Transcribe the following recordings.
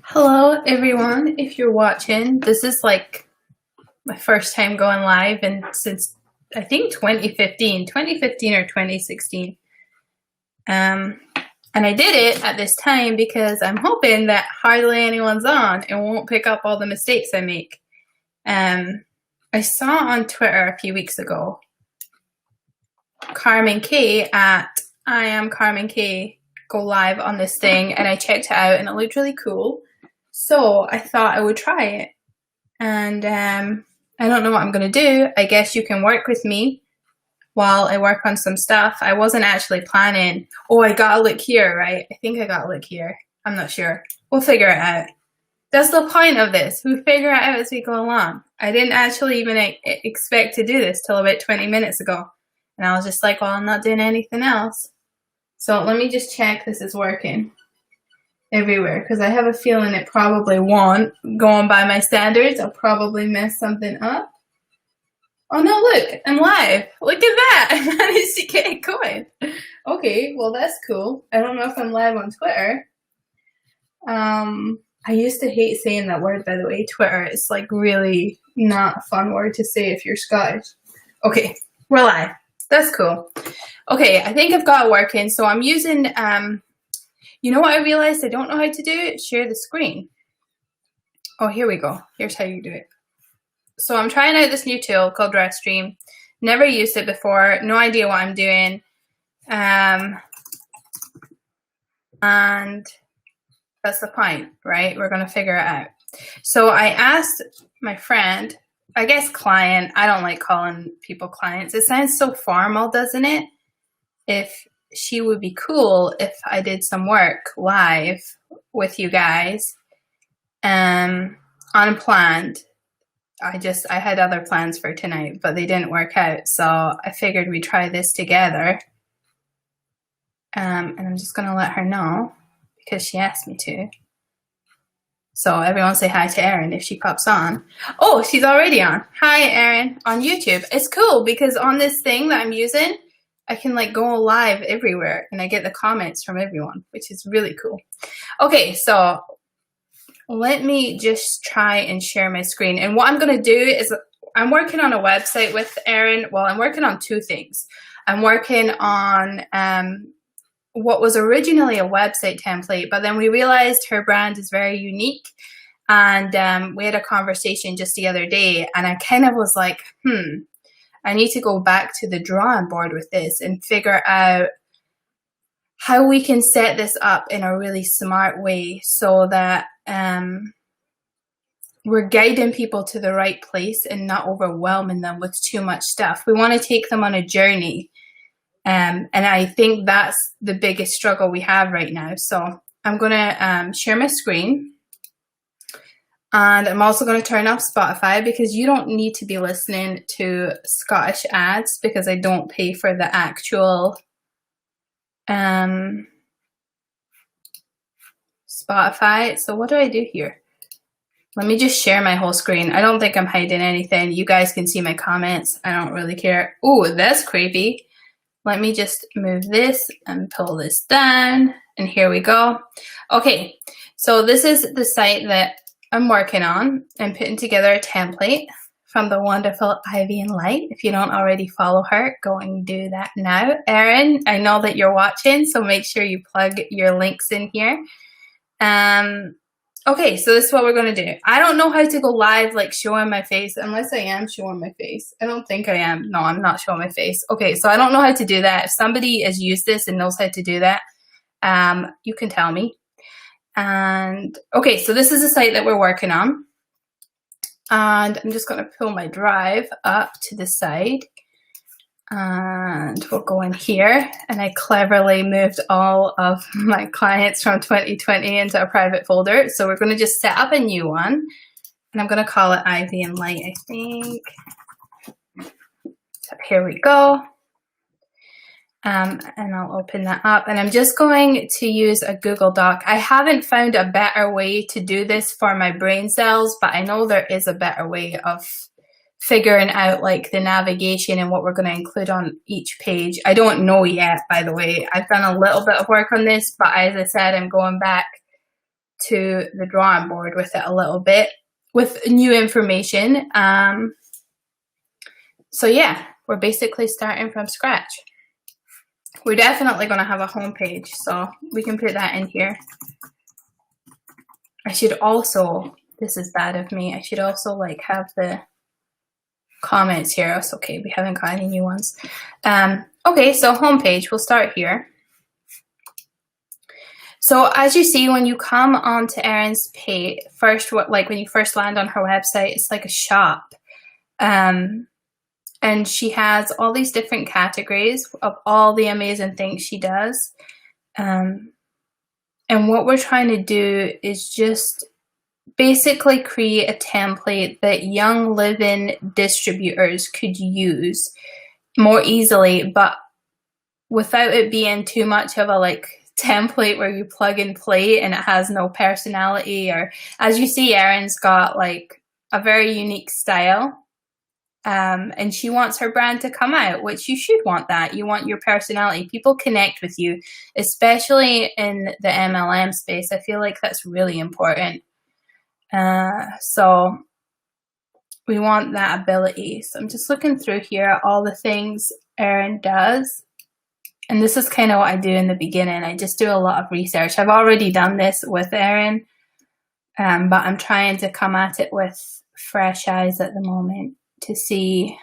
Hello everyone, if you're watching, this is like my first time going live and since I think 2015 or 2016. And I did it at this time because I'm hoping that hardly anyone's on and won't pick up all the mistakes I make. I saw on Twitter a few weeks ago, Carmen K at I am Carmen K go live on this thing, and I checked it out and it looked really cool. So I thought I would try it. And I don't know what I'm going to do. I guess you can work with me while I work on some stuff. I wasn't actually planning. Oh, I got to look here, right? I think I got to look here. I'm not sure. We'll figure it out. That's the point of this. We figure it out as we go along. I didn't actually even expect to do this till about 20 minutes ago. And I was just like, well, I'm not doing anything else. So let me just check this is working everywhere, because I have a feeling it probably won't. Going by my standards, I'll probably mess something up. Oh no, look, I'm live. Look at that. I managed to get it going. Okay, well that's cool. I don't know if I'm live on Twitter. I used to hate saying that word, by the way, Twitter. It's like really not a fun word to say if you're Scottish. Okay, we're live. That's cool. Okay, I think I've got it working. So I'm using, you know what I realized I don't know how to do? Share the screen. Oh, here we go. Here's how you do it. So I'm trying out this new tool called Restream. Never used it before. No idea what I'm doing. And that's the point, right? We're going to figure it out. So I asked my friend, I guess client, I don't like calling people clients. It sounds so formal, doesn't it? If she would be cool if I did some work live with you guys, unplanned. I had other plans for tonight, but they didn't work out. So I figured we'd try this together. And I'm just going to let her know because she asked me to. So everyone say hi to Erin if she pops on. Oh, she's already on. Hi, Erin, on YouTube. It's cool because on this thing that I'm using, I can like go live everywhere and I get the comments from everyone, which is really cool. Okay, so let me just try and share my screen. And what I'm going to do is I'm working on a website with Erin. Well, I'm working on two things. I'm working on what was originally a website template, but then we realized her brand is very unique. And we had a conversation just the other day and I kind of was like, I need to go back to the drawing board with this and figure out how we can set this up in a really smart way so that we're guiding people to the right place and not overwhelming them with too much stuff. We want to take them on a journey. And I think that's the biggest struggle we have right now. So I'm going to share my screen. And I'm also going to turn off Spotify because you don't need to be listening to Scottish ads because I don't pay for the actual Spotify. So what do I do here? Let me just share my whole screen. I don't think I'm hiding anything. You guys can see my comments. I don't really care. Ooh, that's creepy. Let me just move this and pull this down. And here we go. Okay, so this is the site that I'm working on. I'm putting together a template from the wonderful Ivy and Light. If you don't already follow her, go and do that now. Erin, I know that you're watching, so make sure you plug your links in here. Okay, so this is what we're going to do. I don't know how to go live, like showing my face, unless I am showing my face. I don't think I am. No, I'm not showing my face. Okay, so I don't know how to do that. If somebody has used this and knows how to do that, you can tell me. And okay, so this is the site that we're working on. And I'm just going to pull my drive up to the side. And we'll go in here. And I cleverly moved all of my clients from 2020 into a private folder. So we're going to just set up a new one. And I'm going to call it Ivy and Light, I think. So here we go. And I'll open that up. And I'm just going to use a Google Doc. I haven't found a better way to do this for my brain cells, but I know there is a better way of figuring out like the navigation and what we're going to include on each page. I don't know yet, by the way. I've done a little bit of work on this, but as I said, I'm going back to the drawing board with it a little bit with new information. So yeah, we're basically starting from scratch. We're definitely going to have a homepage, so we can put that in here. I should also, this is bad of me, I should also like have the comments here. It's okay, we haven't got any new ones. Okay, so homepage, we'll start here. So as you see, when you come onto Erin's page, when you first land on her website, it's like a shop. And she has all these different categories of all the amazing things she does. And what we're trying to do is just basically create a template that young living distributors could use more easily, but without it being too much of a like template where you plug and play and it has no personality. Or as you see, Erin's got like a very unique style. And she wants her brand to come out, which you should want that. You want your personality. People connect with you, especially in the MLM space. I feel like that's really important. So we want that ability. So I'm just looking through here, all the things Erin does. And this is kind of what I do in the beginning. I just do a lot of research. I've already done this with Erin, but I'm trying to come at it with fresh eyes at the moment to see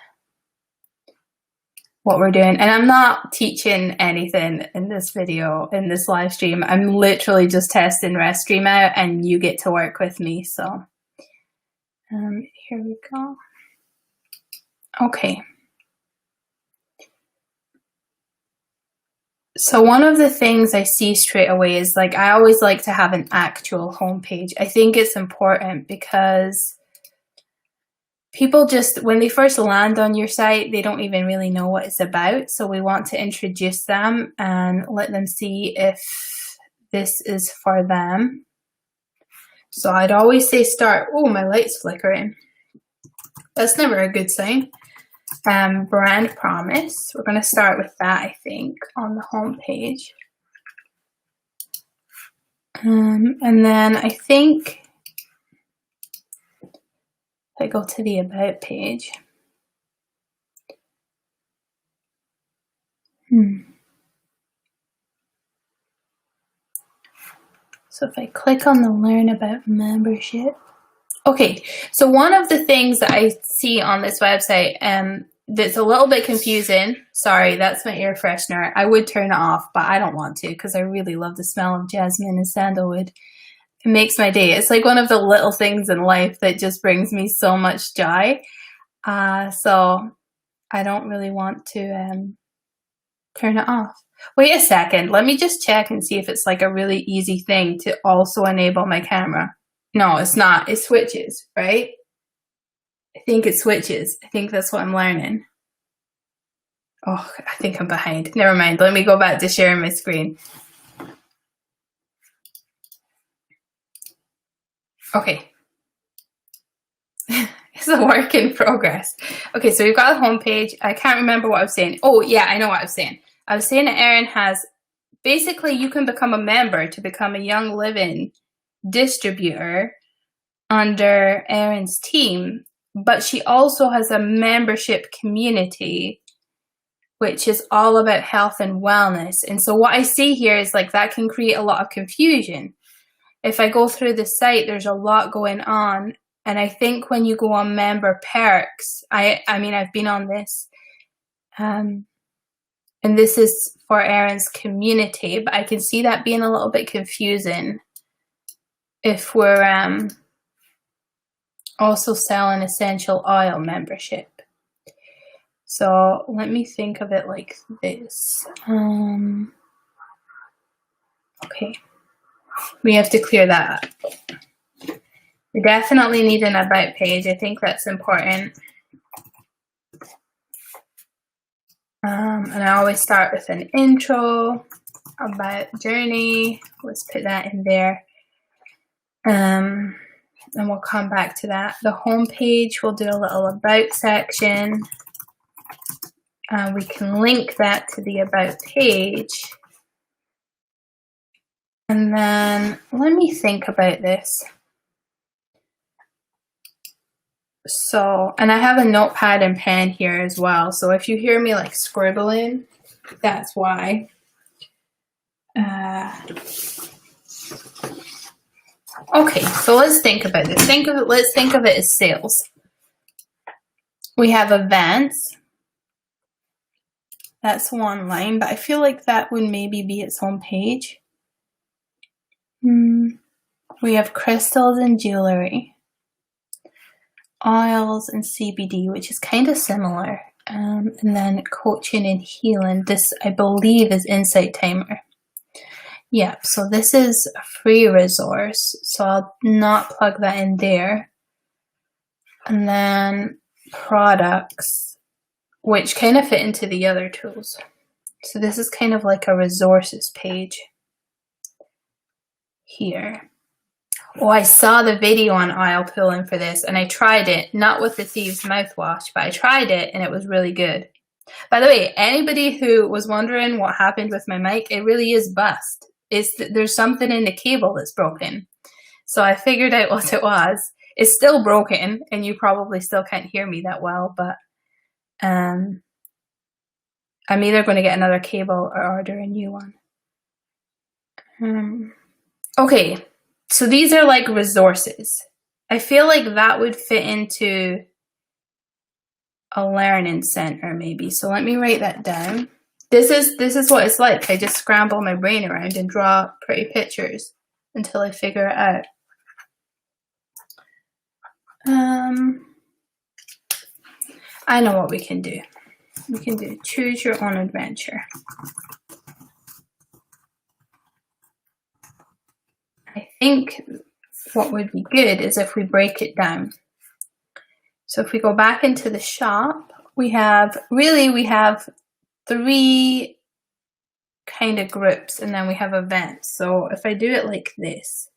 what we're doing. And I'm not teaching anything in this video, in this live stream. I'm literally just testing Restream out and you get to work with me. So here we go. Okay. So one of the things I see straight away is like, I always like to have an actual homepage. I think it's important because people just, when they first land on your site, they don't even really know what it's about. So we want to introduce them and let them see if this is for them. So I'd always say start, oh, my light's flickering. That's never a good sign. Brand promise. We're going to start with that, I think, on the home page. And then I think if I go to the about page. So if I click on the learn about membership. Okay, so one of the things that I see on this website that's a little bit confusing. Sorry, that's my air freshener. I would turn it off, but I don't want to because I really love the smell of jasmine and sandalwood. It makes my day. It's like one of the little things in life that just brings me so much joy. So I don't really want to turn it off. Wait a second. Let me just check and see if it's like a really easy thing to also enable my camera. No, it's not. It switches, right? I think it switches. I think that's what I'm learning. Oh, I think I'm behind. Never mind. Let me go back to sharing my screen. Okay. It's a work in progress. Okay, so we've got a homepage. I can't remember what I was saying. Oh, yeah, I know what I was saying. I was saying that Erin has, basically you can become a member to become a Young Living distributor under Erin's team, but she also has a membership community, which is all about health and wellness. And so what I see here is like that can create a lot of confusion. If I go through the site, there's a lot going on. And I think when you go on member perks, I mean, I've been on this, and this is for Erin's community, but I can see that being a little bit confusing if we're also selling essential oil membership. So let me think of it like this. Okay, we have to clear that up. We definitely need an about page. I think that's important. And I always start with an intro, about journey. Let's put that in there. And we'll come back to that. The home page, we'll do a little about section. We can link that to the about page. And then let me think about this. So, and I have a notepad and pen here as well. So if you hear me like scribbling, that's why. Okay, so let's think about this. Let's think of it as sales. We have events. That's one line, but I feel like that would maybe be its own page. We have crystals and jewelry, oils and CBD, which is kind of similar. And then coaching and healing. This, I believe, is Insight Timer. Yeah, so this is a free resource, so I'll not plug that in there. And then products, which kind of fit into the other tools. So this is kind of like a resources page here. Oh, I saw the video on oil pulling for this, and I tried it, not with the Thieves mouthwash, but I tried it and it was really good. By the way, anybody who was wondering what happened with my mic, it really is bust. There's something in the cable that's broken. So I figured out what it was. It's still broken, and you probably still can't hear me that well, but I'm either going to get another cable or order a new one. Okay, so these are like resources. I feel like that would fit into a learning center maybe. So let me write that down. This is what it's like. I just scramble my brain around and draw pretty pictures until I figure it out. I know what we can do. We can do choose your own adventure. I think what would be good is if we break it down. So if we go back into the shop, we have 3 kind of groups, and then we have events. So if I do it like this,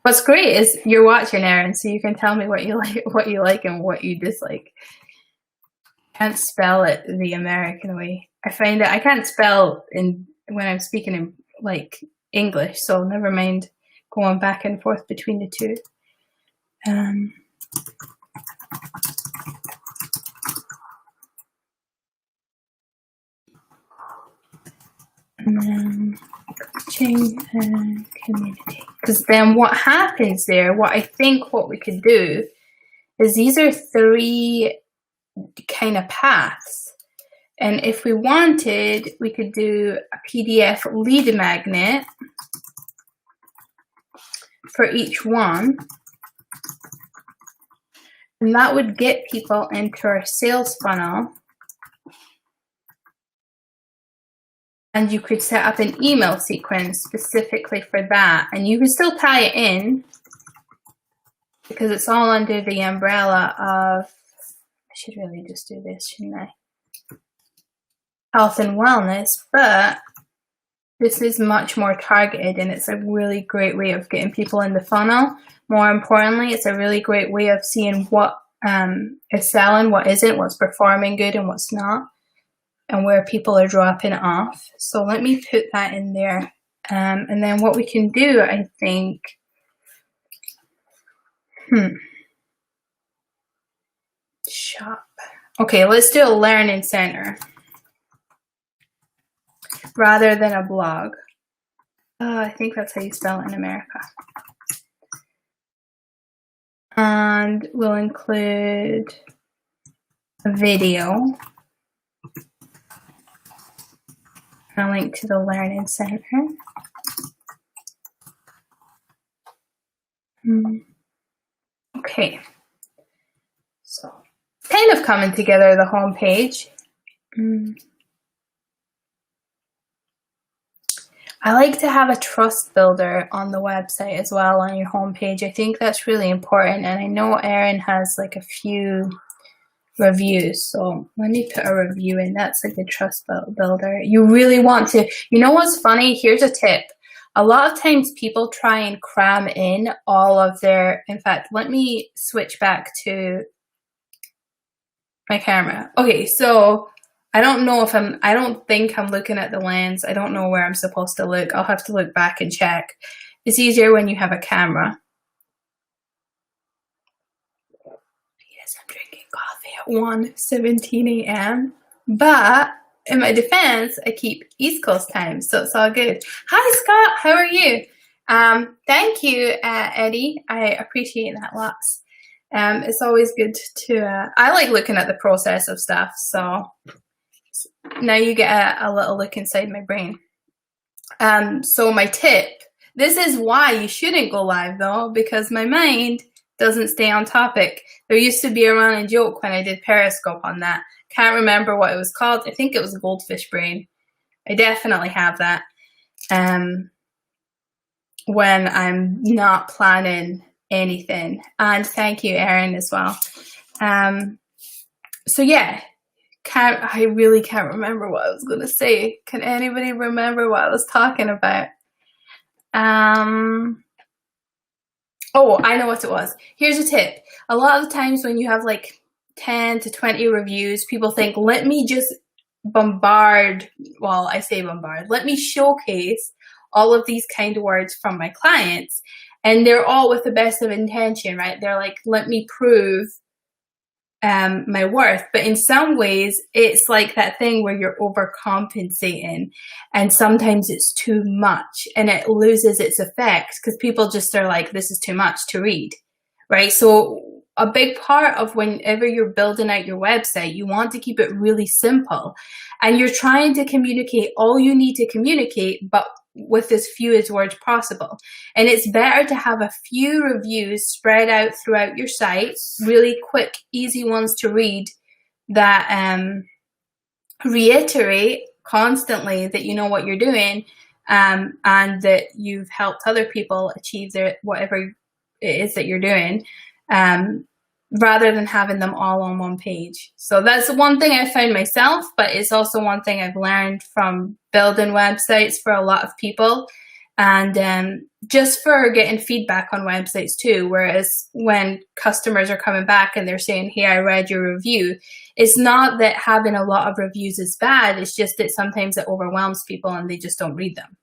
what's great is you're watching, Erin, so you can tell me what you like and what you dislike. I can't spell it the American way. I find that I can't spell when I'm speaking in like English, so never mind going back and forth between the two. And then coaching and community. Because then what happens there, what I think what we could do is these are 3 kind of paths. And if we wanted, we could do a PDF lead magnet for each one. And that would get people into our sales funnel. And you could set up an email sequence specifically for that. And you could still tie it in because it's all under the umbrella of, I should really just do this, shouldn't I? Health and wellness, but this is much more targeted, and it's a really great way of getting people in the funnel. More importantly, it's a really great way of seeing what is selling, what isn't, what's performing good and what's not, and where people are dropping off. So let me put that in there. And then what we can do, I think, shop. Okay, let's do a learning center rather than a blog. I think that's how you spell it in America. And we'll include a video, a link to the Learning Center. Okay, so kind of coming together the home page. I like to have a trust builder on the website as well on your homepage. I think that's really important, and I know Erin has like a few reviews, so let me put a review in. That's like a trust builder. You really want to, you know what's funny? Here's a tip. A lot of times people try and cram in all of their, in fact, let me switch back to my camera. Okay, so I don't think I'm looking at the lens. I don't know where I'm supposed to look. I'll have to look back and check. It's easier when you have a camera. Yes, I'm drinking coffee at 1:17 a.m. But in my defense, I keep East Coast time, so it's all good. Hi, Scott. How are you? Thank you, Eddie. I appreciate that lots. It's always good to, I like looking at the process of stuff, so now you get a little look inside my brain. So my tip, this is why you shouldn't go live though, because my mind doesn't stay on topic. There used to be a running joke when I did Periscope on that. Can't remember what it was called. I think it was goldfish brain. I definitely have that. When I'm not planning anything. And thank you, Erin, as well. So yeah, I really can't remember what I was going to say. Can anybody remember what I was talking about? Oh, I know what it was. Here's a tip. A lot of the times when you have like 10 to 20 reviews, people think, let me just bombard, well, I say bombard, let me showcase all of these kind words from my clients. And they're all with the best of intention, right? They're like, let me prove my worth. But in some ways, it's like that thing where you're overcompensating, and sometimes it's too much and it loses its effect because people just are like, this is too much to read, right? So a big part of whenever you're building out your website, you want to keep it really simple, and you're trying to communicate all you need to communicate, but with as few as words possible. And it's better to have a few reviews spread out throughout your site, really quick, easy ones to read, that reiterate constantly that you know what you're doing, and that you've helped other people achieve whatever it is that you're doing, rather than having them all on one page. So that's one thing I found myself, but it's also one thing I've learned from building websites for a lot of people, and just for getting feedback on websites too. Whereas when customers are coming back and they're saying, hey, I read your review, it's not that having a lot of reviews is bad, it's just that sometimes it overwhelms people and they just don't read them.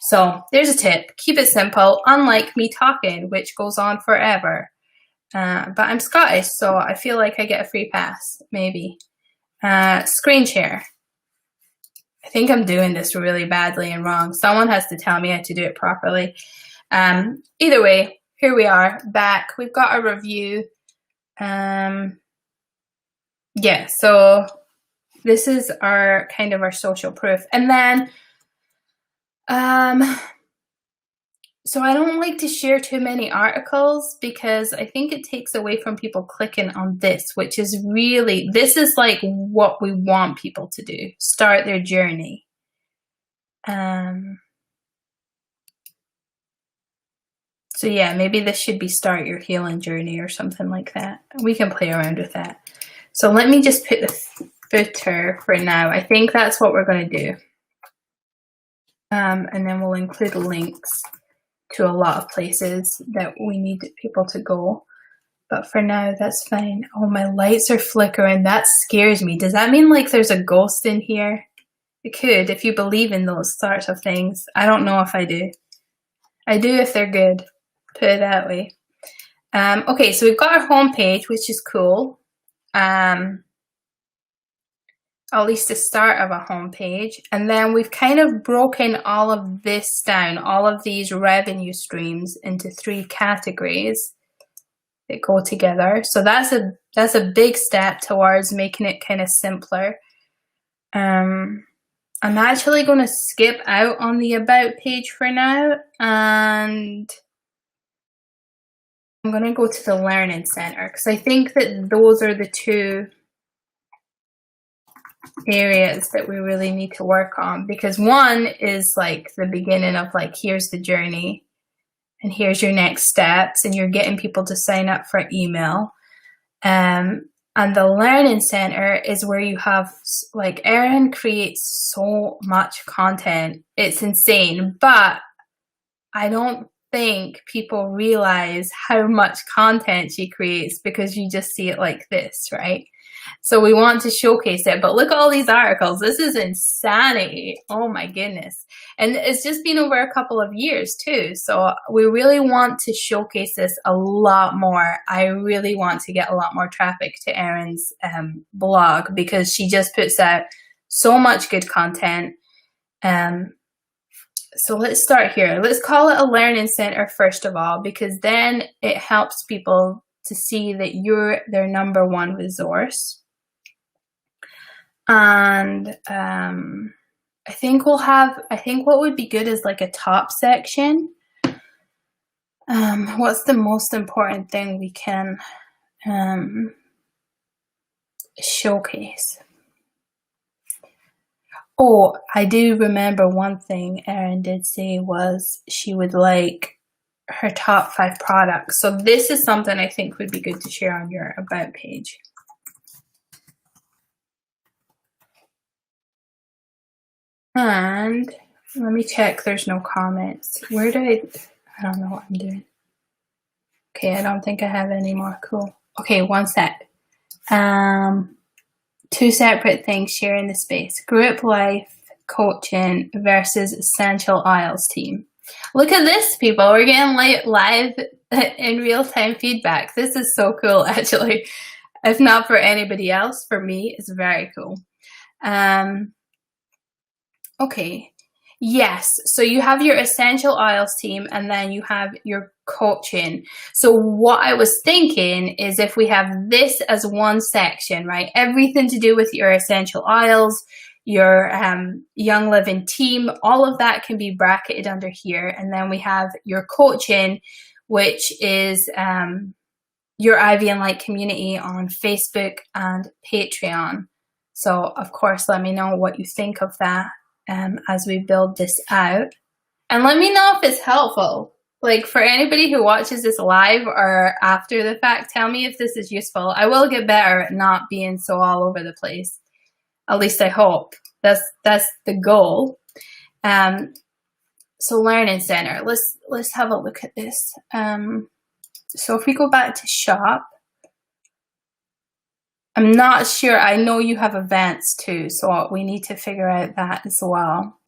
So there's a tip, keep it simple, unlike me talking, which goes on forever. But I'm Scottish, so I feel like I get a free pass, maybe. Screen share. I think I'm doing this really badly and wrong. Someone has to tell me how to do it properly. Either way, here we are, back. We've got a review. Yeah, so this is our kind of our social proof. And then, so I don't like to share too many articles because I think it takes away from people clicking on this, which is really, this is like what we want people to do, start their journey. So yeah, maybe this should be start your healing journey or something like that. We can play around with that. So let me just put the footer for now. I think that's what we're going to do. And then we'll include links to a lot of places that we need people to go. But for now, that's fine. Oh, my lights are flickering. That scares me. Does that mean like there's a ghost in here? It could, if you believe in those sorts of things. I don't know if I do. I do if they're good. Put it that way. Okay, so we've got our homepage, which is cool. At least the start of a homepage. And then we've kind of broken all of this down, all of these revenue streams into 3 categories that go together. So that's a big step towards making it kind of simpler. I'm actually going to skip out on the about page for now, and I'm going to go to the Learning Center because I think that those are the 2 areas that we really need to work on, because one is like the beginning of like, here's the journey and here's your next steps, and you're getting people to sign up for email. And the Learning Center is where you have, like, Erin creates so much content. It's insane, but I don't think people realize how much content she creates because you just see it like this, right? So we want to showcase it. But look at all these articles. This is insanity. Oh my goodness. And it's just been over a couple of years too. So we really want to showcase this a lot more. I really want to get a lot more traffic to Erin's blog, because she just puts out so much good content. So let's start here. Let's call it a learning center first of all, because then it helps people to see that you're their number one resource. And I think what would be good is like a top section. What's the most important thing we can showcase? Oh, I do remember one thing Erin did say was she would like her top 5 products. So this is something I think would be good to share on your About page. And let me check there's no comments. I don't know what I'm doing. Okay, I don't think I have any more. Cool. Okay, one sec. 2 separate things sharing the space. Group life coaching versus essential oils team. Look at this, people. We're getting live in real-time feedback. This is so cool, actually. If not for anybody else, for me, it's very cool. Okay. Yes. So you have your essential oils team, and then you have your coaching. So what I was thinking is if we have this as one section, right? Everything to do with your essential oils, your Young Living team, all of that can be bracketed under here. And then we have your coaching, which is your Ivy and Light community on Facebook and Patreon. So of course, let me know what you think of that as we build this out. And let me know if it's helpful. Like, for anybody who watches this live or after the fact, tell me if this is useful. I will get better at not being so all over the place. At least I hope. That's the goal. So Learning Center. Let's have a look at this. So if we go back to shop, I'm not sure. I know you have events too, so we need to figure out that as well.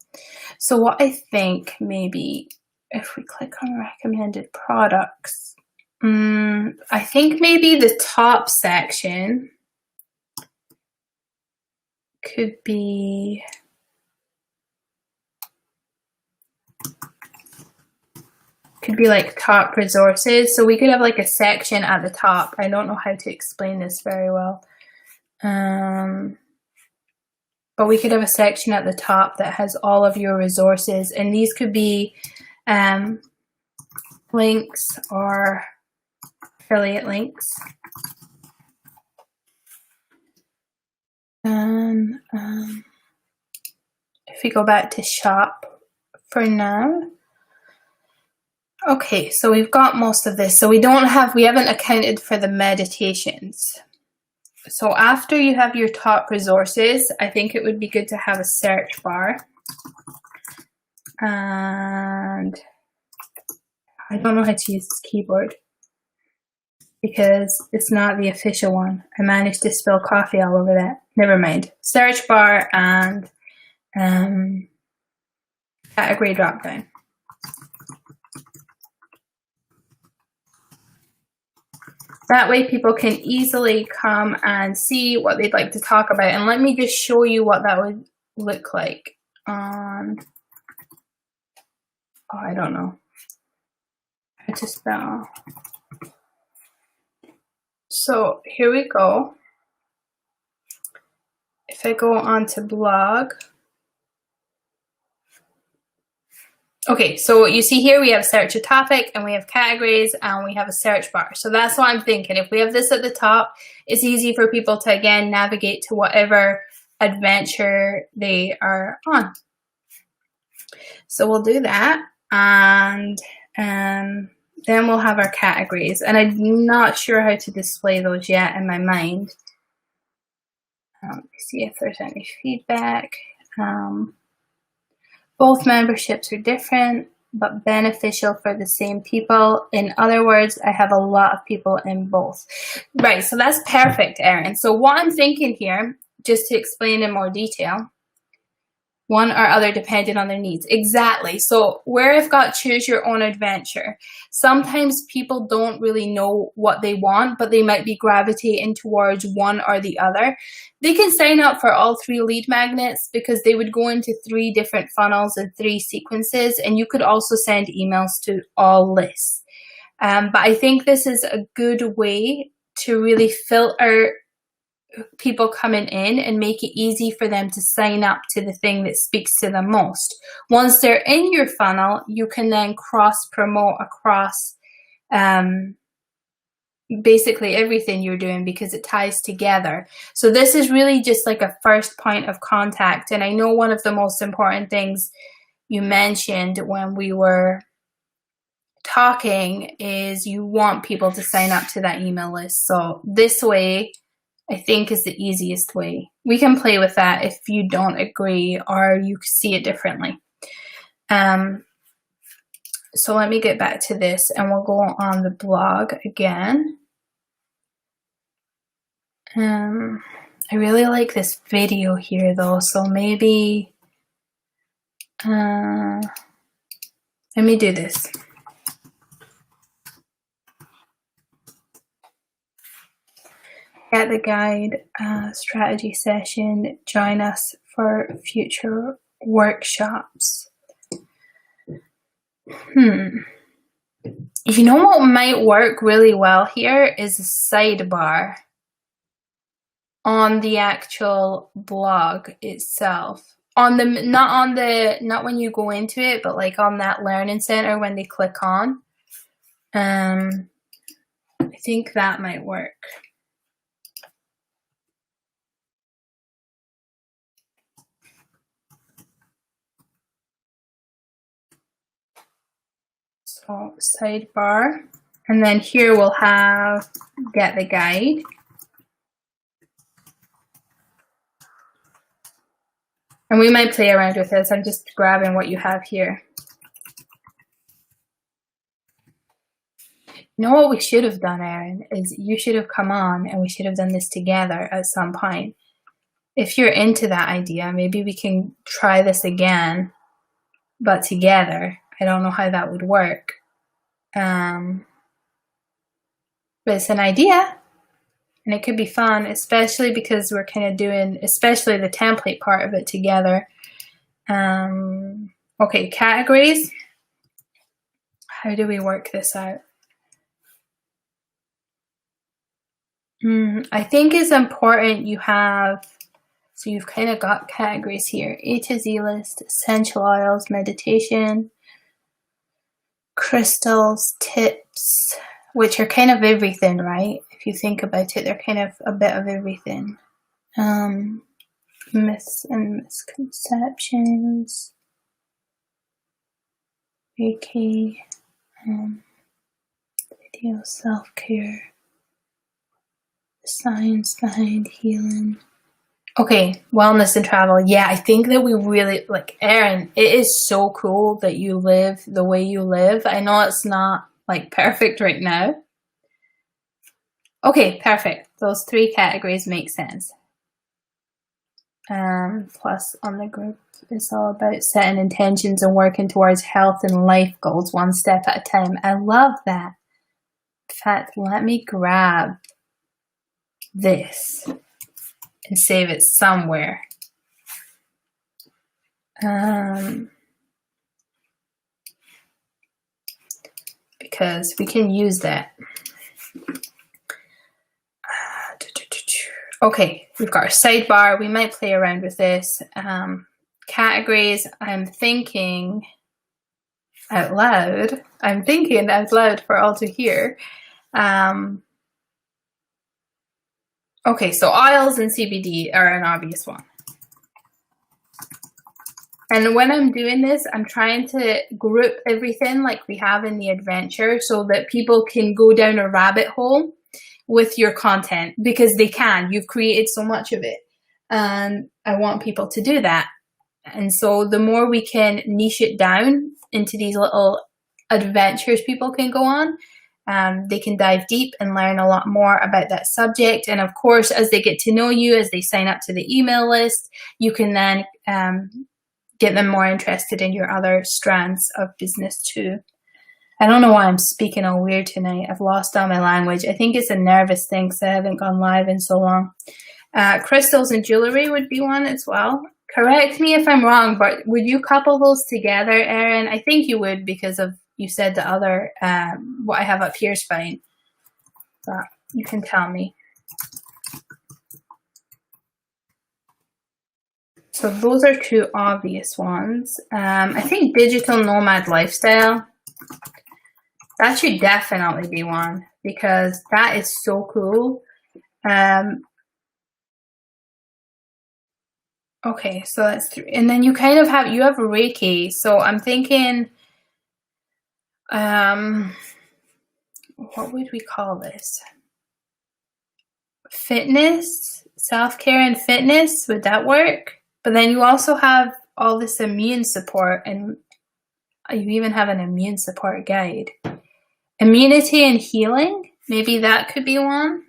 So what I think, maybe if we click on recommended products, I think maybe the top section could be like top resources. So we could have like a section at the top. I don't know how to explain this very well. But we could have a section at the top that has all of your resources, and these could be links or affiliate links. If we go back to shop for now. Okay, so we've got most of this. So we haven't accounted for the meditations. So after you have your top resources, I think it would be good to have a search bar. And I don't know how to use this keyboard because it's not the official one. I managed to spill coffee all over that. Never mind. Search bar and category drop down. That way people can easily come and see what they'd like to talk about. And let me just show you what that would look like on, oh, I don't know how to spell. So here we go. If I go on to blog. Okay, so what you see here, we have search a topic and we have categories and we have a search bar. So that's what I'm thinking. If we have this at the top, it's easy for people to, again, navigate to whatever adventure they are on. So we'll do that. And then we'll have our categories. And I'm not sure how to display those yet in my mind. Let me see if there's any feedback. Both memberships are different. but beneficial for the same people. In other words, I have a lot of people in both. Right, so that's perfect, Erin. So what I'm thinking here, just to explain in more detail, one or other depending on their needs. Exactly. So where I've got choose your own adventure, sometimes people don't really know what they want, but they might be gravitating towards one or the other. They can sign up for all 3 lead magnets because they would go into 3 different funnels and 3 sequences, and you could also send emails to all lists. But I think this is a good way to really filter people coming in and make it easy for them to sign up to the thing that speaks to them most. Once they're in your funnel, you can then cross promote across basically everything you're doing because it ties together. So this is really just like a first point of contact. And I know one of the most important things you mentioned when we were talking is you want people to sign up to that email list. So this way, I think, is the easiest way. We can play with that if you don't agree or you see it differently. So let me get back to this and we'll go on the blog again. I really like this video here though, so maybe let me do this. Get the guide strategy session. Join us for future workshops. You know what might work really well here is a sidebar on the actual blog itself. On the not when you go into it, but like on that learning center when they click on. I think that might work. So sidebar, and then here we'll have get the guide. And we might play around with this. I'm just grabbing what you have here. You know what we should have done, Erin, is you should have come on and we should have done this together at some point. If you're into that idea, maybe we can try this again, but together. I don't know how that would work. But it's an idea and it could be fun, especially because we're kind of doing, especially the template part of it together. Okay, categories. How do we work this out? I think it's important you have, so you've kind of got categories here. A to Z list, essential oils, meditation, crystals, tips, which are kind of everything, right? If you think about it, they're kind of a bit of everything. Myths and misconceptions. Reiki, video self-care, the science behind healing. Okay, wellness and travel. Yeah, I think that we really, like, Erin, it is so cool that you live the way you live. I know it's not, like, perfect right now. Okay, perfect. Those 3 categories make sense. Plus, on the group, it's all about setting intentions and working towards health and life goals one step at a time. I love that. In fact, let me grab this and save it somewhere. Because we can use that. Okay, we've got our sidebar. We might play around with this. Categories, I'm thinking out loud. I'm thinking out loud for all to hear. Okay, so oils and CBD are an obvious one. And when I'm doing this, I'm trying to group everything like we have in the adventure so that people can go down a rabbit hole with your content, because they can. You've created so much of it. And I want people to do that. And so the more we can niche it down, into these little adventures people can go on. They can dive deep and learn a lot more about that subject. And of course, as they get to know you, as they sign up to the email list, you can then get them more interested in your other strands of business too. I don't know why I'm speaking all weird tonight. I've lost all my language. I think it's a nervous thing because I haven't gone live in so long. Crystals and jewelry would be one as well. Correct me if I'm wrong, but would you couple those together, Erin? I think you would, because of you said the other, what I have up here is fine. But you can tell me. So those are two obvious ones. I think digital nomad lifestyle. That should definitely be one, because that is so cool. Okay, so that's 3. And then you kind of have, you have Reiki. So I'm thinking, what would we call this? Fitness, self-care and fitness, would that work? But then you also have all this immune support, and you even have an immune support guide. Immunity and healing, maybe that could be one.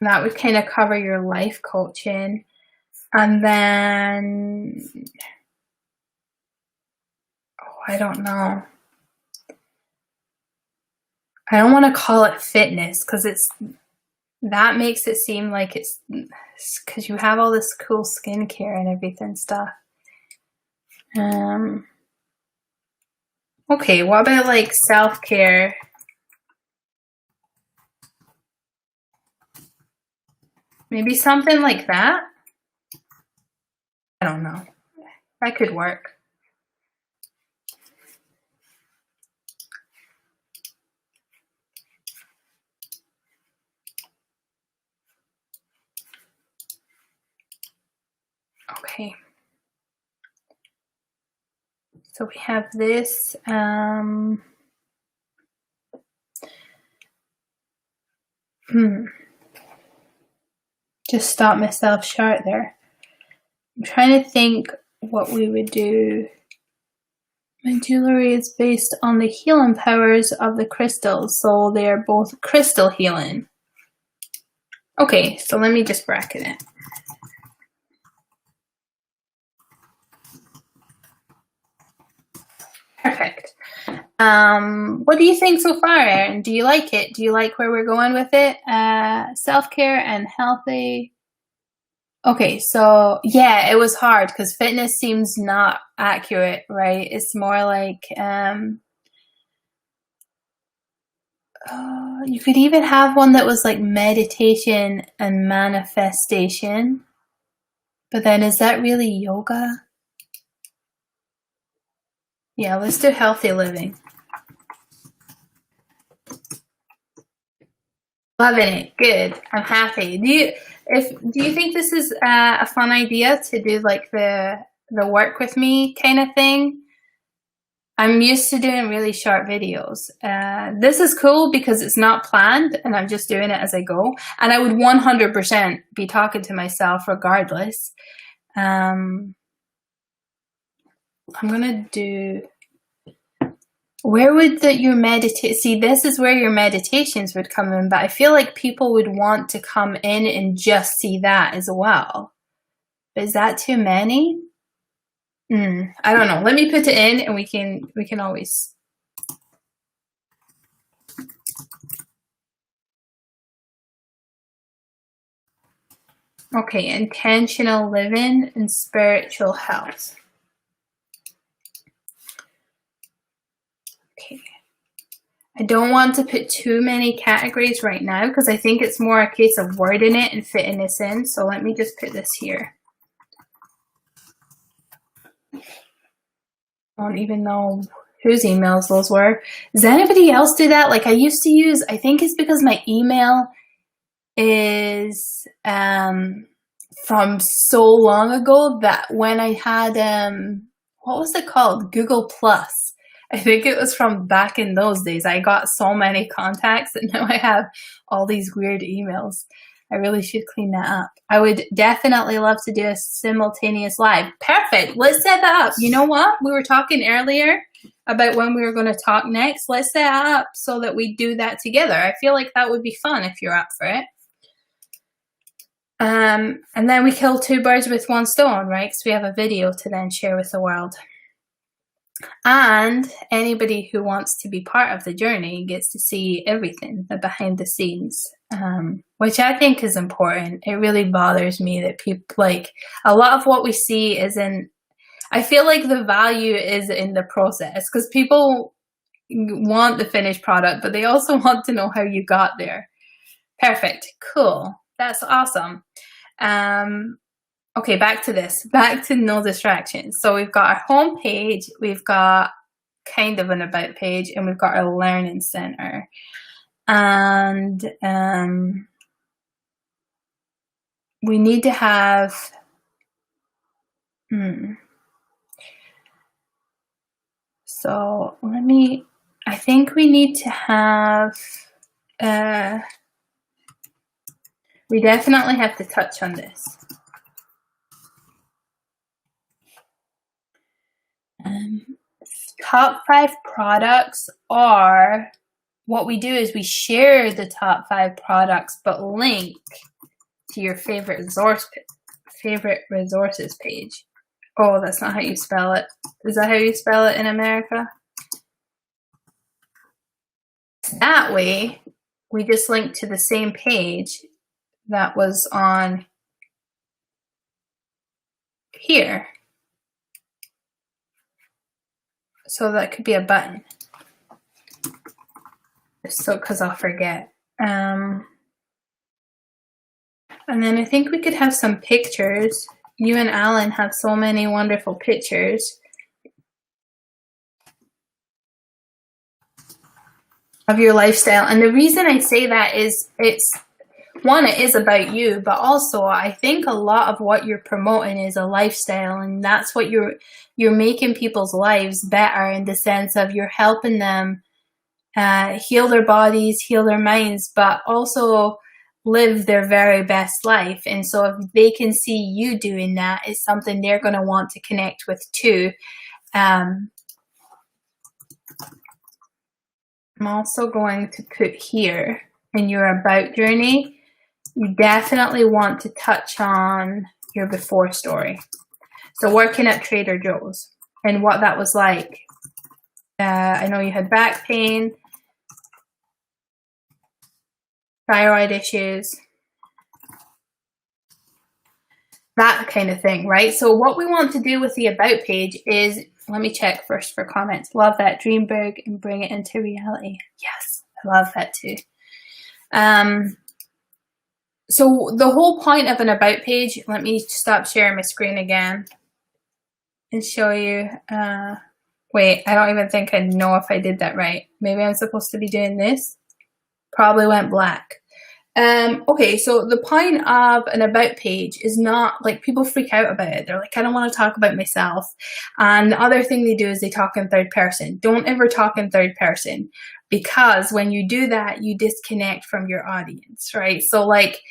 That would kind of cover your life coaching. And then, I don't know. I don't want to call it fitness, because that makes it seem like it's because you have all this cool skincare and everything stuff. Okay, what about like self-care? Maybe something like that? I don't know. That could work. Okay. So we have this. Just stop myself short there. I'm trying to think what we would do. My jewelry is based on the healing powers of the crystals, so they are both crystal healing. Okay, so let me just bracket it. Perfect. What do you think so far, Erin? Do you like it? Do you like where we're going with it? Self-care and healthy. Okay, so yeah, it was hard because fitness seems not accurate, right? It's more like you could even have one that was like meditation and manifestation. But then is that really yoga? Yeah, let's do healthy living. Loving it. Good. I'm happy. Do you think this is a fun idea to do like the work with me kind of thing? I'm used to doing really short videos. This is cool because it's not planned and I'm just doing it as I go. And I would 100% be talking to myself regardless. I'm gonna do, where would your meditate, see, this is where your meditations would come in, but I feel like people would want to come in and just see that as well. Is that too many? I don't know. Let me put it in and we can always. Okay, intentional living and spiritual health. Okay. I don't want to put too many categories right now because I think it's more a case of wording it and fitting this in. So let me just put this here. I don't even know whose emails those were. Does anybody else do that? Like I used to use, I think it's because my email is from so long ago that when I had, what was it called? Google Plus. I think it was from back in those days. I got so many contacts and now I have all these weird emails. I really should clean that up. I would definitely love to do a simultaneous live. Perfect. Let's set that up. You know what? We were talking earlier about when we were going to talk next. Let's set that up so that we do that together. I feel like that would be fun if you're up for it. And then we kill two birds with one stone, right? Because we have a video to then share with the world. And anybody who wants to be part of the journey gets to see everything, the behind the scenes, which I think is important. It really bothers me that people, like, a lot of what we see is in, I feel like the value is in the process, because people want the finished product, but they also want to know how you got there. Perfect. Cool. That's awesome. Okay, back to this. Back to no distractions. So we've got our home page, we've got kind of an about page, and we've got our learning center. And we need to have so I think we need to have we definitely have to touch on this. Top 5 products are, what we do is we share the top 5 products, but link to your favorite resources page. Oh, that's not how you spell it. Is that how you spell it in America? That way, we just link to the same page that was on here. So that could be a button. So, because I'll forget. And then I think we could have some pictures. You and Alan have so many wonderful pictures of your lifestyle. And the reason I say that is it is about you, but also I think a lot of what you're promoting is a lifestyle, and that's what you're making people's lives better, in the sense of you're helping them heal their bodies, heal their minds, but also live their very best life. And so if they can see you doing that, it's something they're going to want to connect with too. I'm also going to put here in your about journey, you definitely want to touch on your before story. So working at Trader Joe's and what that was like. I know you had back pain, thyroid issues, that kind of thing, right? So what we want to do with the about page is, let me check first for comments. Love that, dream big and bring it into reality. Yes, I love that too. So the whole point of an about page, let me stop sharing my screen again and show you. Wait, I don't even think I know if I did that right. Maybe I'm supposed to be doing this. Probably went black. Okay, so the point of an about page is not, like, people freak out about it. They're like, I don't want to talk about myself. And the other thing they do is they talk in third person. Don't ever talk in third person, because when you do that, you disconnect from your audience, right? So like,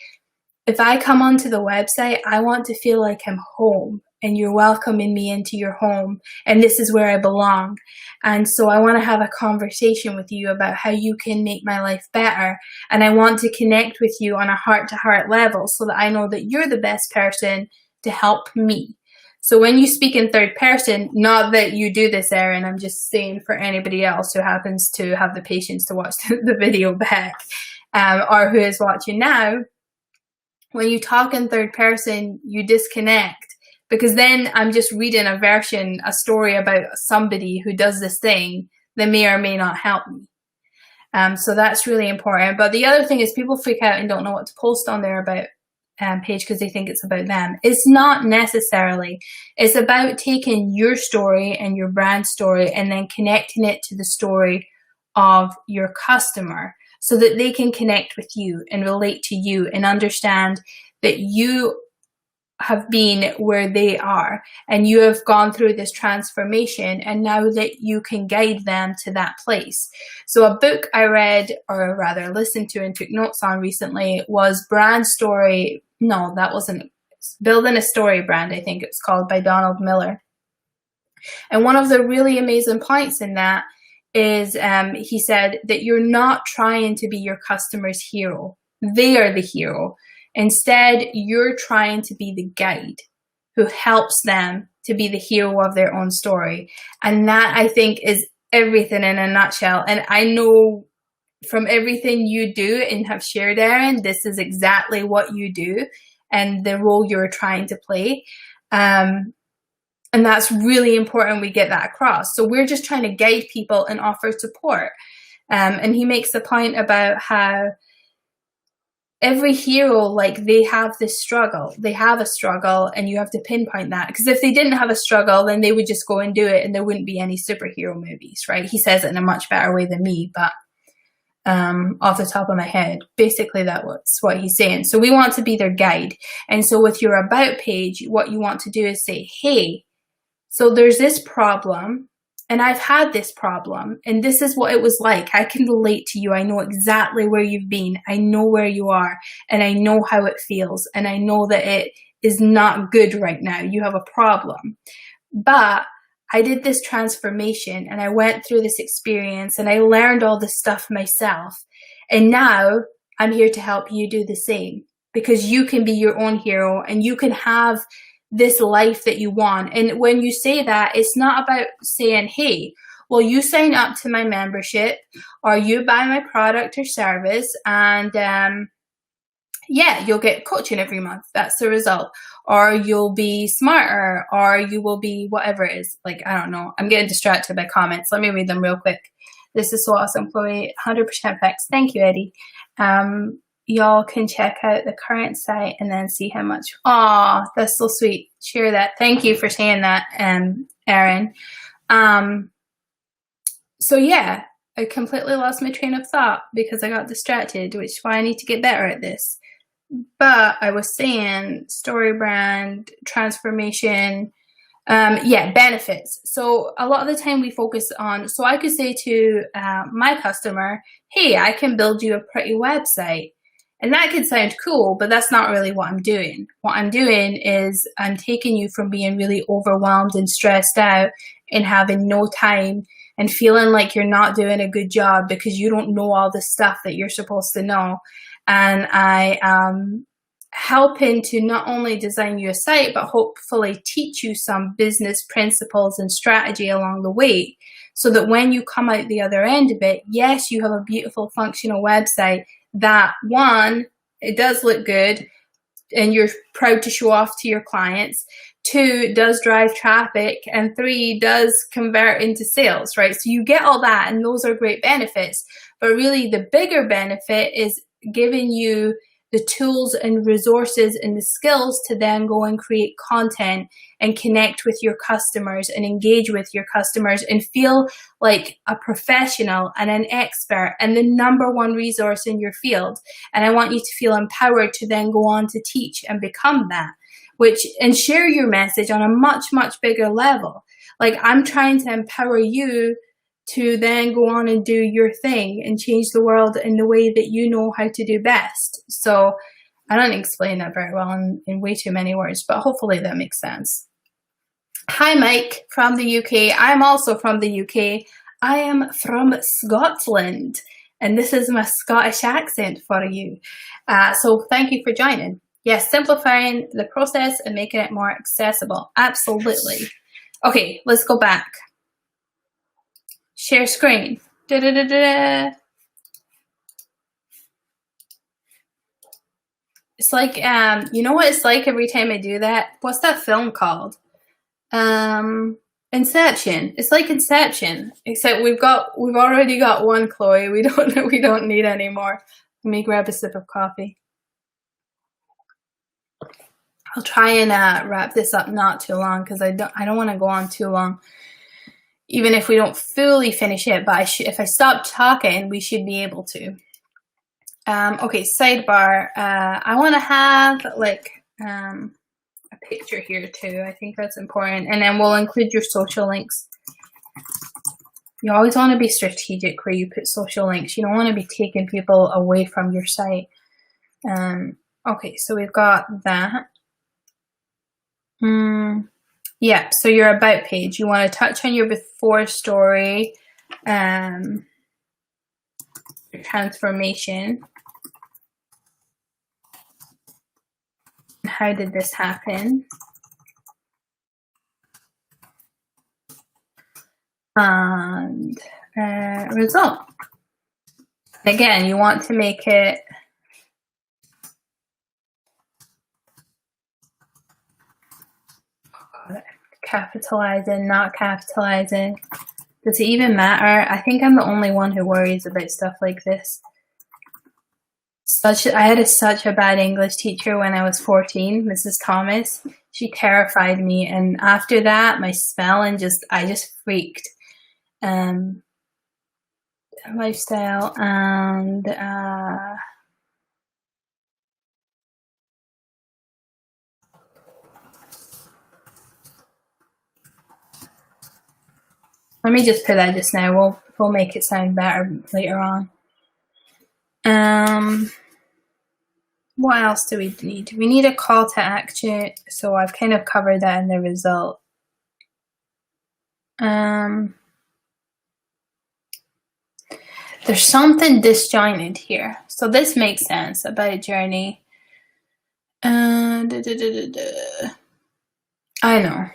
if I come onto the website, I want to feel like I'm home and you're welcoming me into your home and this is where I belong. And so I want to have a conversation with you about how you can make my life better. And I want to connect with you on a heart-to-heart level so that I know that you're the best person to help me. So when you speak in third person, not that you do this, Erin, I'm just saying for anybody else who happens to have the patience to watch the video back, or who is watching now, when you talk in third person, you disconnect, because then I'm just reading a story about somebody who does this thing that may or may not help me. So that's really important. But the other thing is people freak out and don't know what to post on their about page because they think it's about them. It's not necessarily. It's about taking your story and your brand story and then connecting it to the story of your customer so that they can connect with you and relate to you and understand that you have been where they are, and you have gone through this transformation, and now that you can guide them to that place. So a book I read, or rather listened to and took notes on recently, was Building a Story Brand, I think it's called, by Donald Miller. And one of the really amazing points in that is he said that you're not trying to be your customer's hero. They are the hero. Instead, you're trying to be the guide who helps them to be the hero of their own story. And that, I think, is everything in a nutshell. And I know from everything you do and have shared, Erin, this is exactly what you do and the role you're trying to play. And that's really important we get that across. So we're just trying to guide people and offer support. And he makes the point about how every hero, like, they have this struggle. They have a struggle, and you have to pinpoint that. Because if they didn't have a struggle, then they would just go and do it, and there wouldn't be any superhero movies, right? He says it in a much better way than me, but off the top of my head, basically that's what he's saying. So we want to be their guide. And so with your About page, what you want to do is say, hey, so there's this problem, and I've had this problem, and this is what it was like. I can relate to you. I know exactly where you've been. I know where you are, and I know how it feels, and I know that it is not good right now. You have a problem. But I did this transformation, and I went through this experience, and I learned all this stuff myself. And now I'm here to help you do the same, because you can be your own hero, and you can have this life that you want. And when you say that, it's not about saying, hey, well, you sign up to my membership, or you buy my product or service, and yeah, you'll get coaching every month. That's the result. Or you'll be smarter, or you will be whatever it is. Like, I don't know. I'm getting distracted by comments. Let me read them real quick. This is so awesome, Chloe. 100% facts. Thank you, Eddie. Y'all can check out the current site and then see how much. Aw, that's so sweet. Share that. Thank you for saying that, Erin. So yeah, I completely lost my train of thought because I got distracted, which is why I need to get better at this. But I was saying story brand, transformation, yeah, benefits. So a lot of the time we focus on, so I could say to my customer, hey, I can build you a pretty website. And that could sound cool, but that's not really what I'm doing. What I'm doing is I'm taking you from being really overwhelmed and stressed out and having no time and feeling like you're not doing a good job because you don't know all the stuff that you're supposed to know. And I am helping to not only design you a site, but hopefully teach you some business principles and strategy along the way, so that when you come out the other end of it, yes, you have a beautiful functional website that, one, it does look good and you're proud to show off to your clients, two, does drive traffic, and three, does convert into sales, right? So you get all that, and those are great benefits. But really the bigger benefit is giving you the tools and resources and the skills to then go and create content and connect with your customers and engage with your customers and feel like a professional and an expert and the #1 resource in your field. And I want you to feel empowered to then go on to teach and become that, and share your message on a much, much bigger level. Like, I'm trying to empower you to then go on and do your thing and change the world in the way that you know how to do best. So I don't explain that very well in way too many words, but hopefully that makes sense. Hi, Mike from the UK. I'm also from the UK. I am from Scotland, and this is my Scottish accent for you. So thank you for joining. Yes, simplifying the process and making it more accessible. Absolutely. Okay, let's go back. Share screen. Da-da-da-da-da. It's like, you know what it's like every time I do that? What's that film called? Inception. It's like Inception, except we've already got one, Chloe. We don't need any more. Let me grab a sip of coffee. I'll try and wrap this up not too long, because I don't want to go on too long. Even if we don't fully finish it, but if I stop talking, we should be able to. Okay, sidebar. I want to have, like, a picture here too. I think that's important. And then we'll include your social links. You always want to be strategic where you put social links. You don't want to be taking people away from your site. Okay, so we've got that. Yeah, so your about page. You want to touch on your before story, your transformation. How did this happen? And result. Again, you want to make it capitalizing, not capitalizing. Does it even matter? I think I'm the only one who worries about stuff like this. I had such a bad English teacher when I was 14, Mrs. Thomas. She terrified me, and after that, my spelling I just freaked. Lifestyle and let me just put that just now. We'll make it sound better later on. What else do we need? We need a call to action. So I've kind of covered that in the result. There's something disjointed here. So this makes sense about journey. I know.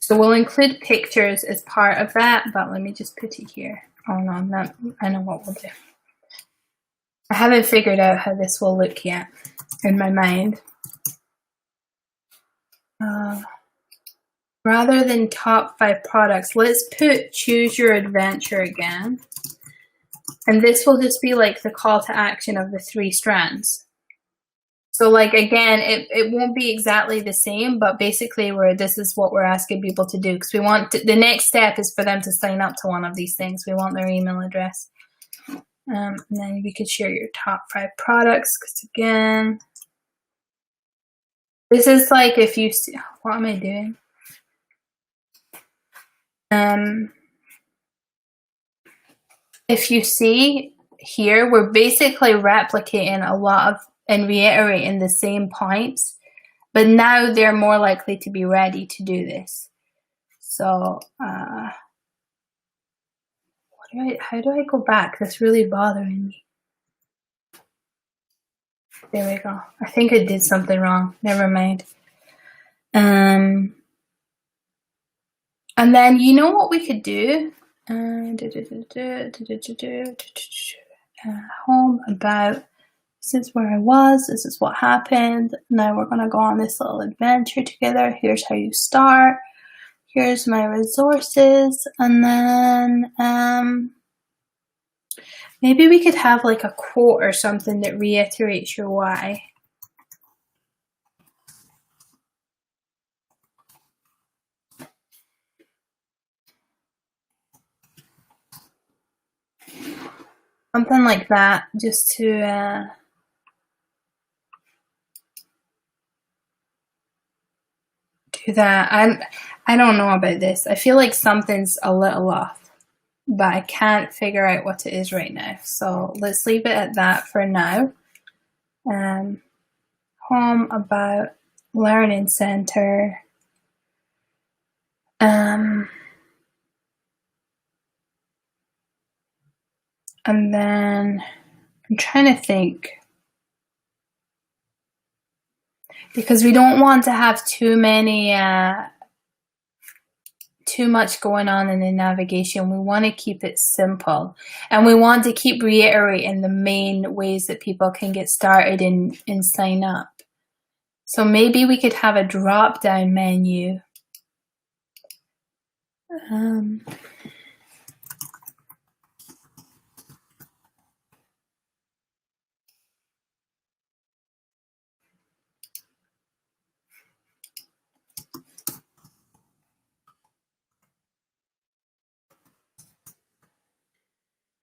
So we'll include pictures as part of that, but let me just put it here. Oh no, I know what we'll do. I haven't figured out how this will look yet in my mind. Rather than top 5 products, let's put choose your adventure again. And this will just be like the call to action of the 3 strands. So like, again, it won't be exactly the same, but basically this is what we're asking people to do, because we want the next step is for them to sign up to one of these things. We want their email address. And then we could share your top 5 products, because again, this is like if you see, what am I doing? If you see here, we're basically replicating a lot of and reiterating the same points, but now they're more likely to be ready to do this. So how do I go back? That's really bothering me. There we go. I think I did something wrong. Never mind. And then you know what we could do? Home, about. This is where I was. This is what happened. Now we're going to go on this little adventure together. Here's how you start. Here's my resources. And then maybe we could have like a quote or something that reiterates your why. Something like that, just to do that. I don't know about this. I feel like something's a little off, but I can't figure out what it is right now. So let's leave it at that for now. Home, about, learning center. And then I'm trying to think, because we don't want to have too much going on in the navigation. We want to keep it simple, and we want to keep reiterating the main ways that people can get started and sign up. So maybe we could have a drop-down menu.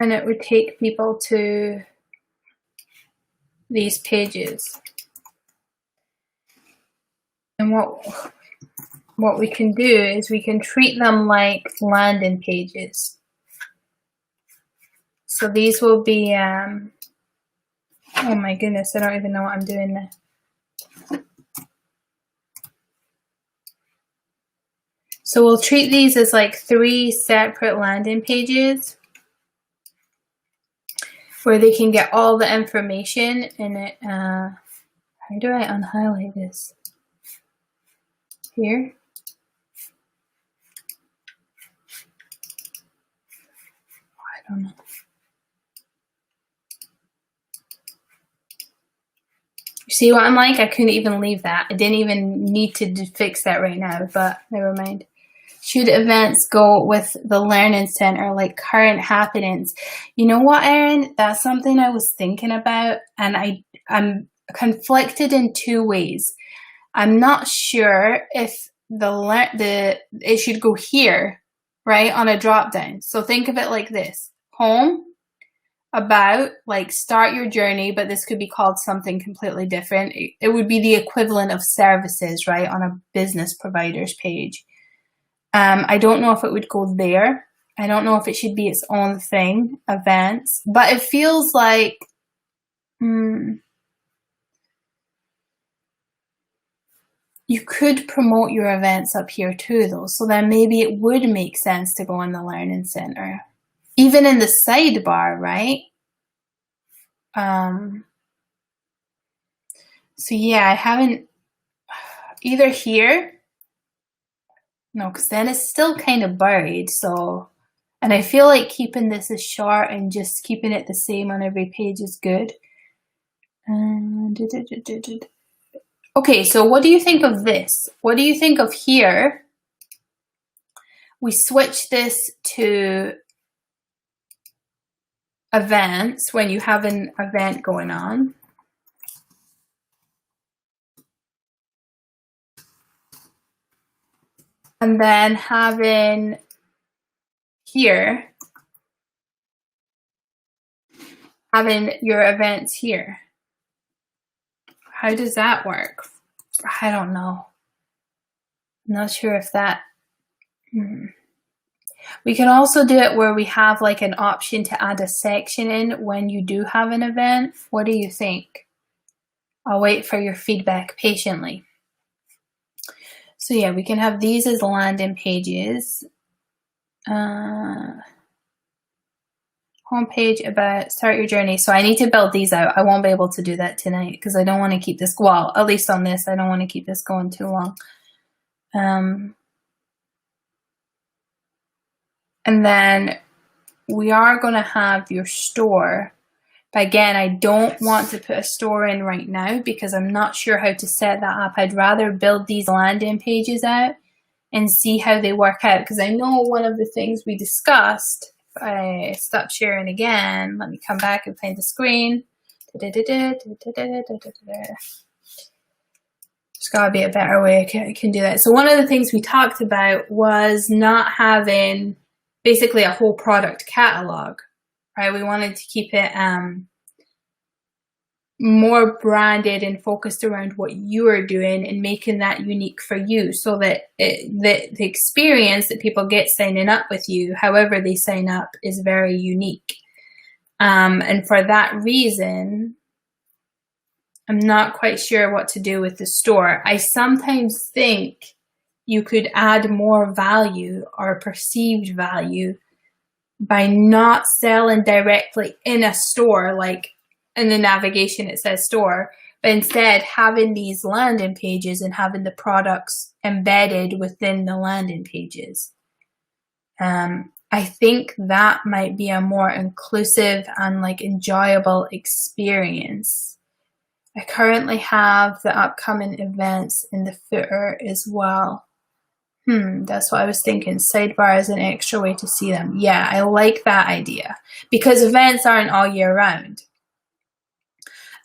And it would take people to these pages. And what we can do is we can treat them like landing pages. So these will be, oh my goodness, I don't even know what I'm doing now. So we'll treat these as like 3 separate landing pages where they can get all the information in it. How do I unhighlight this? Here. I don't know. You see what I'm like? I couldn't even leave that. I didn't even need to fix that right now, but never mind. Should events go with the Learning Center, like current happenings? You know what, Erin? That's something I was thinking about, and I'm conflicted in 2 ways. I'm not sure if it should go here, right, on a drop down. So think of it like this: home, about, like start your journey, but this could be called something completely different. It would be the equivalent of services, right, on a business provider's page. I don't know if it would go there. I don't know if it should be its own thing, events, but it feels like, you could promote your events up here too, though. So then maybe it would make sense to go in the Learning Center. Even in the sidebar, right? So yeah, I haven't, either here, no, because then it's still kind of buried. So, and I feel like keeping this as short and just keeping it the same on every page is good. Okay, so what do you think of this? What do you think of here? We switch this to events when you have an event going on. And then having here, having your events here. How does that work? I don't know. I'm not sure if that... We can also do it where we have like an option to add a section in when you do have an event. What do you think? I'll wait for your feedback patiently. So yeah, we can have these as landing pages. Homepage about start your journey. So I need to build these out. I won't be able to do that tonight because I don't want to keep this, well, at least on this, I don't want to keep this going too long. And then we are going to have your store. But again, I don't want to put a store in right now because I'm not sure how to set that up. I'd rather build these landing pages out and see how they work out. Because I know one of the things we discussed, if I stop sharing again, let me come back and find the screen. There's got to be a better way I can do that. So one of the things we talked about was not having basically a whole product catalog. Right, we wanted to keep it more branded and focused around what you are doing and making that unique for you, so that the experience that people get signing up with you, however they sign up, is very unique. And for that reason, I'm not quite sure what to do with the store. I sometimes think you could add more value or perceived value by not selling directly in a store, like in the navigation it says store, but instead having these landing pages and having the products embedded within the landing pages. I think that might be a more inclusive and like enjoyable experience. I currently have the upcoming events in the footer as well. That's what I was thinking. Sidebar is an extra way to see them. Yeah, I like that idea because events aren't all year round.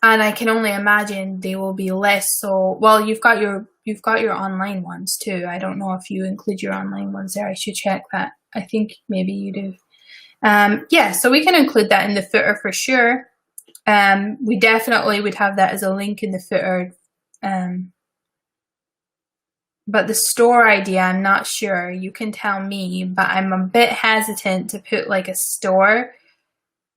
And I can only imagine they will be less so. Well, you've got your online ones too. I don't know if you include your online ones there. I should check that. I think maybe you do. Yeah, so we can include that in the footer for sure. We definitely would have that as a link in the footer. But the store idea, I'm not sure. You can tell me, but I'm a bit hesitant to put like a store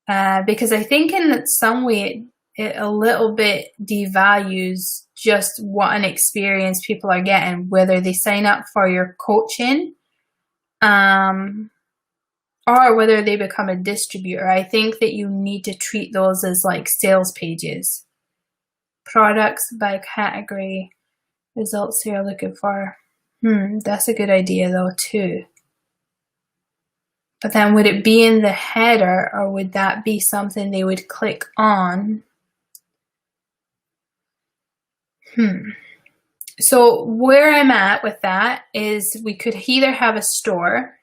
because I think in some way it a little bit devalues just what an experience people are getting, whether they sign up for your coaching or whether they become a distributor. I think that you need to treat those as like sales pages. Products by category, results you're looking for. That's a good idea though too. But then would it be in the header, or would that be something they would click on? So where I'm at with that is we could either have a store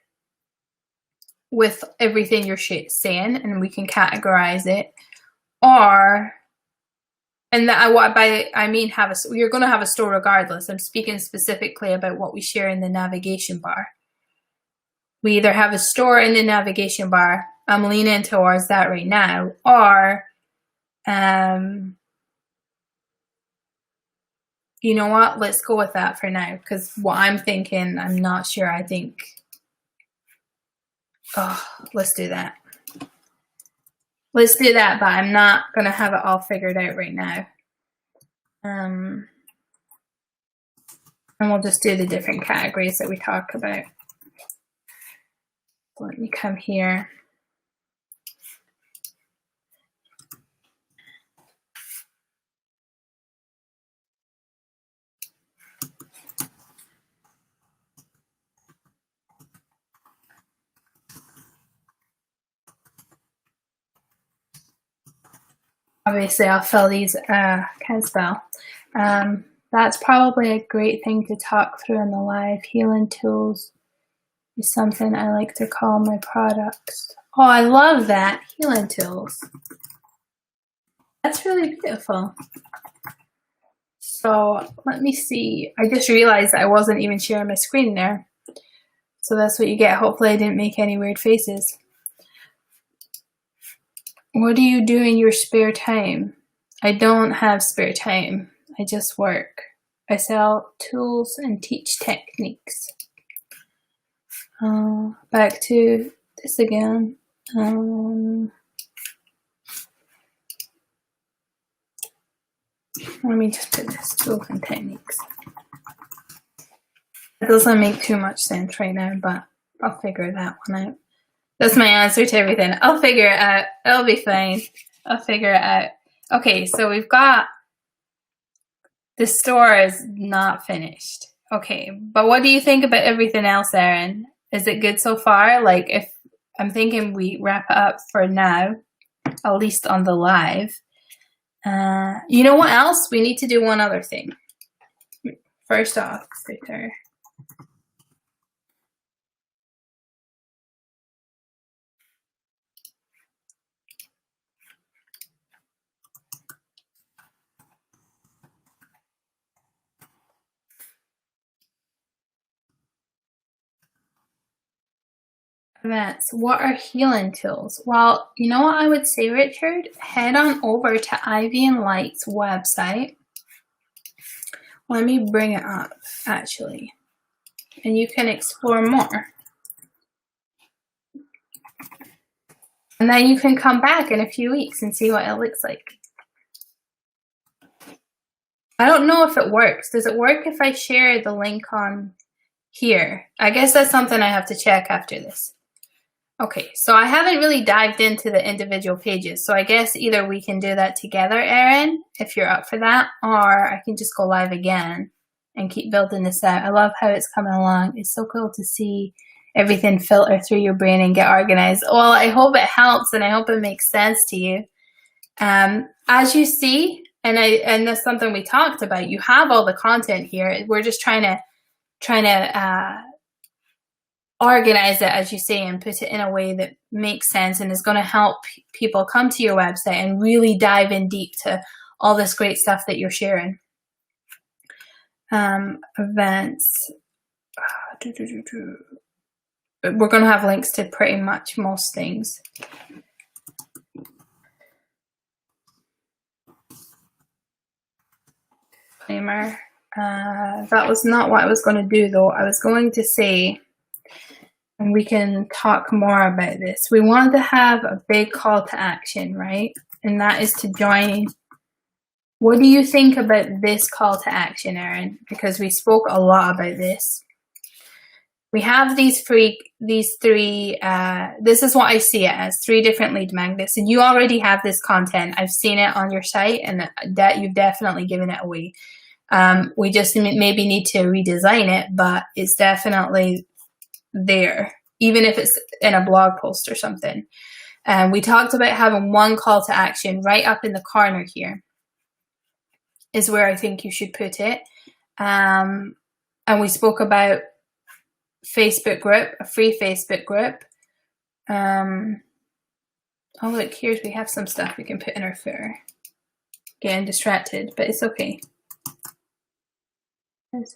with everything you're saying and we can categorize it, or, and that I mean you're going to have a store regardless. I'm speaking specifically about what we share in the navigation bar. We either have a store in the navigation bar, I'm leaning towards that right now, or you know what, let's go with that for now, because what I'm thinking, I'm not sure. I think, let's do that. Let's do that, but I'm not going to have it all figured out right now. And we'll just do the different categories that we talk about. Let me come here. Obviously, I'll fill these, can't spell. That's probably a great thing to talk through in the live. Healing tools is something I like to call my products. Oh, I love that. Healing tools. That's really beautiful. So let me see. I just realized I wasn't even sharing my screen there. So that's what you get. Hopefully I didn't make any weird faces. What do you do in your spare time? I don't have spare time. I just work. I sell tools and teach techniques. Back to this again. Let me just put this, tools and techniques. It doesn't make too much sense right now, but I'll figure that one out. That's my answer to everything. I'll figure it out. It'll be fine. I'll figure it out. Okay, so we've got, the store is not finished. Okay, but what do you think about everything else, Erin? Is it good so far? Like, if I'm thinking we wrap it up for now, at least on the live. You know what else? We need to do one other thing. First off, footer. Events. What are healing tools? Well, you know what I would say, Richard? Head on over to Ivy and Light's website. Let me bring it up, actually, and you can explore more. And then you can come back in a few weeks and see what it looks like. I don't know if it works. Does it work if I share the link on here? I guess that's something I have to check after this. Okay, so I haven't really dived into the individual pages, so I guess either we can do that together, Erin, if you're up for that, or I can just go live again and keep building this out. I love how it's coming along. It's so cool to see everything filter through your brain and get organized. Well, I hope it helps and I hope it makes sense to you. As you see, and that's something we talked about, you have all the content here. We're just trying to organize it, as you say, and put it in a way that makes sense and is going to help people come to your website and really dive in deep to all this great stuff that you're sharing. Events. We're going to have links to pretty much most things. disclaimer. That was not what I was going to do though. I was going to say, and we can talk more about this, we want to have a big call to action, right? And that is to join. What do you think about this call to action, Erin? Because we spoke a lot about this. We have these three, this is what I see it as, 3 different lead magnets. And you already have this content. I've seen it on your site and that you've definitely given it away. We just maybe need to redesign it, but it's definitely there, even if it's in a blog post or something. We talked about having one call to action right up in the corner here is where I think you should put it. And we spoke about Facebook group, a free Facebook group. Oh look, here's, we have some stuff we can put in our footer. Getting distracted, but it's okay. Let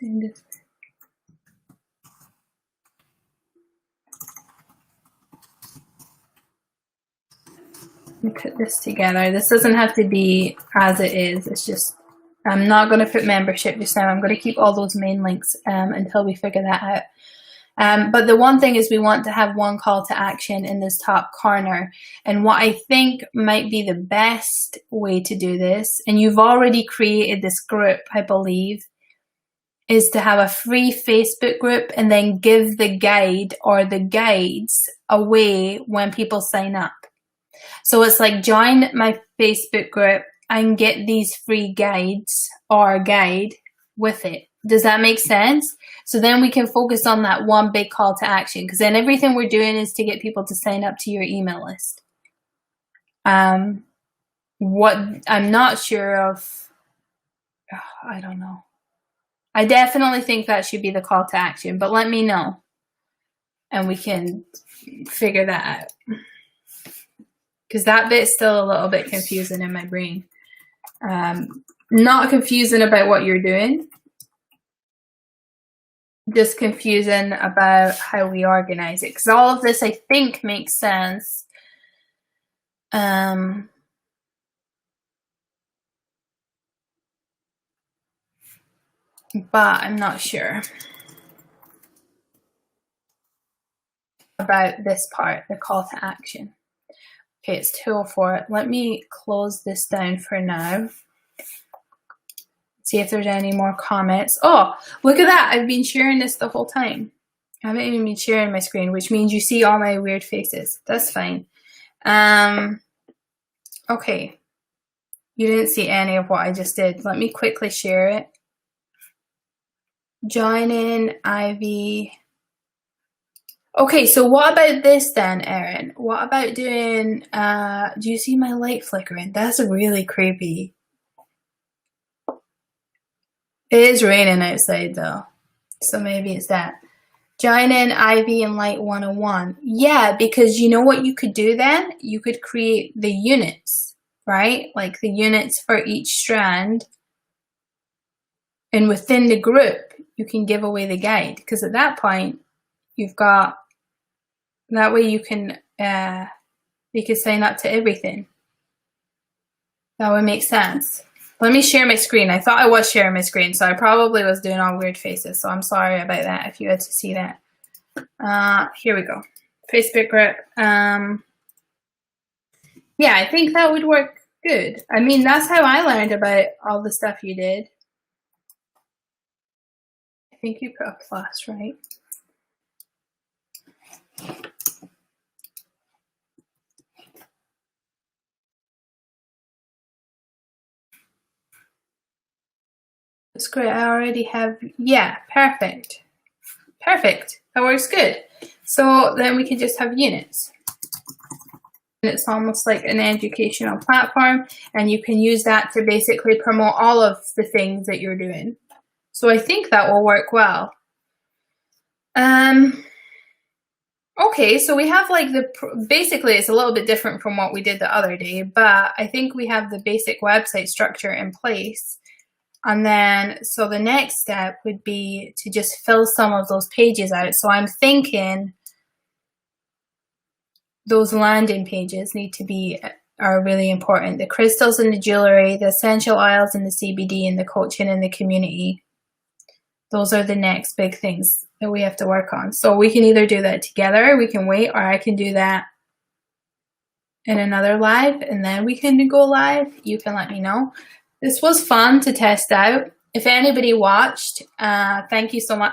me put this together. This doesn't have to be as it is. It's just, I'm not going to put membership just now. I'm going to keep all those main links until we figure that out. But the one thing is we want to have one call to action in this top corner. And what I think might be the best way to do this, and you've already created this group, I believe, is to have a free Facebook group and then give the guide or the guides away when people sign up. So it's like, join my Facebook group and get these free guides or a guide with it. Does that make sense? So then we can focus on that one big call to action, because then everything we're doing is to get people to sign up to your email list. What I'm not sure of, I don't know. I definitely think that should be the call to action, but let me know and we can figure that out. Because that bit's still a little bit confusing in my brain. Not confusing about what you're doing, just confusing about how we organize it. Because all of this, I think, makes sense. But I'm not sure about this part, the call to action. Okay, it's 2:04. Let me close this down for now. See if there's any more comments. Oh, look at that. I've been sharing this the whole time. I haven't even been sharing my screen, which means you see all my weird faces. That's fine. Okay. You didn't see any of what I just did. Let me quickly share it. Join in, Ivy. Okay, so what about this then, Erin? What about doing, do you see my light flickering? That's really creepy. It is raining outside though, so maybe it's that. Join in, Ivy, and Light 101. Yeah, because you know what you could do then? You could create the units, right? Like the units for each strand. And within the group, you can give away the guide. Because at that point, you've got, that way you can sign up to everything. That would make sense. Let me share my screen. I thought I was sharing my screen, so I probably was doing all weird faces. So I'm sorry about that if you had to see that. Here we go. Facebook group. Yeah, I think that would work good. I mean, that's how I learned about all the stuff you did. I think you put a plus, right? It's great. I already have, yeah, perfect. Perfect. That works good. So then we can just have units. And it's almost like an educational platform, and you can use that to basically promote all of the things that you're doing. So I think that will work well. Okay, so we have like basically it's a little bit different from what we did the other day, but I think we have the basic website structure in place. And then, so the next step would be to just fill some of those pages out. So I'm thinking those landing pages need to be are really important. The crystals and the jewelry, the essential oils and the CBD, and the coaching and the community. Those are the next big things that we have to work on. So we can either do that together, we can wait, or I can do that in another live and then we can go live. You can let me know. This was fun to test out. If anybody watched, thank you so much.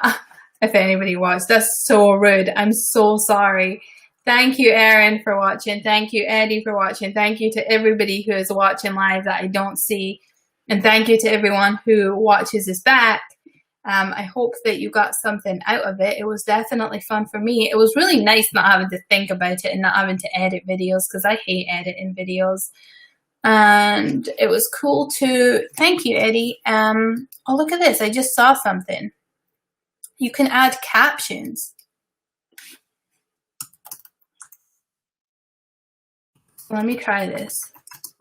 If anybody watched, that's so rude. I'm so sorry. Thank you, Erin, for watching. Thank you, Eddie, for watching. Thank you to everybody who is watching live that I don't see. And thank you to everyone who watches this back. I hope that you got something out of it. It was definitely fun for me. It was really nice not having to think about it and not having to edit videos, because I hate editing videos. And it was cool to, thank you, Eddie. Oh, look at this. I just saw something. You can add captions. Let me try this.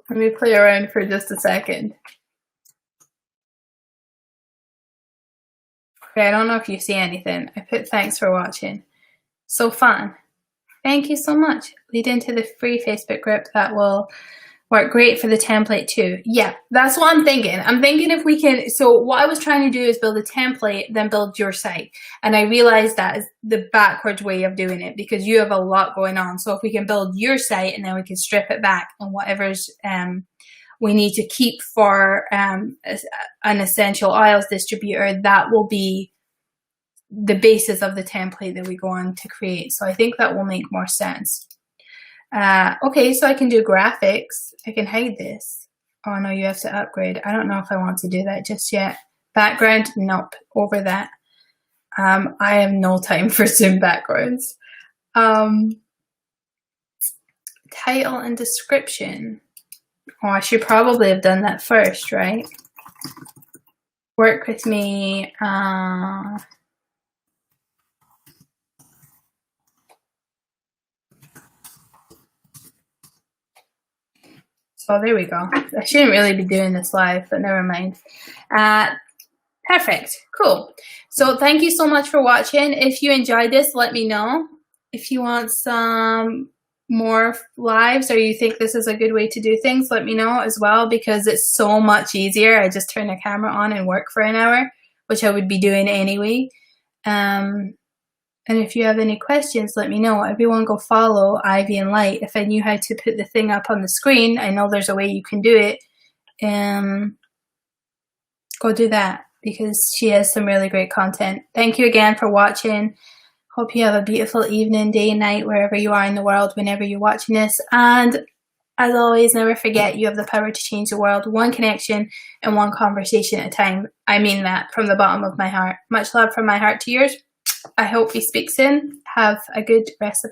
Let me play around for just a second. Okay, I don't know if you see anything. I put thanks for watching. So fun. Thank you so much. Lead into the free Facebook group. That will work great for the template too. Yeah, that's what I'm thinking. I'm thinking if we can, so what I was trying to do is build a template, then build your site. And I realized that is the backwards way of doing it, because you have a lot going on. So if we can build your site and then we can strip it back and whatever's we need to keep for an essential oils distributor, that will be the basis of the template that we go on to create. So I think that will make more sense. Okay, so I can do graphics. I can hide this. Oh no, you have to upgrade. I don't know if I want to do that just yet. Background, nope, over that. I have no time for Zoom backgrounds. Title and description. Oh, I should probably have done that first, right? Work with me. So there we go. I shouldn't really be doing this live, but never mind. Perfect. Cool. So thank you so much for watching. If you enjoyed this, let me know. If you want some more lives or you think this is a good way to do things, let me know as well, because it's so much easier. I just turn the camera on and work for an hour, which I would be doing anyway. And if you have any questions, let me know. Everyone go follow Ivy and Light. If I knew how to put the thing up on the screen, I know there's a way you can do it. Go do that, because she has some really great content. Thank you again for watching. Hope you have a beautiful evening, day, night, wherever you are in the world, whenever you're watching this. And as always, never forget, you have the power to change the world, one connection and one conversation at a time. I mean that from the bottom of my heart. Much love from my heart to yours. I hope we speak soon. Have a good rest of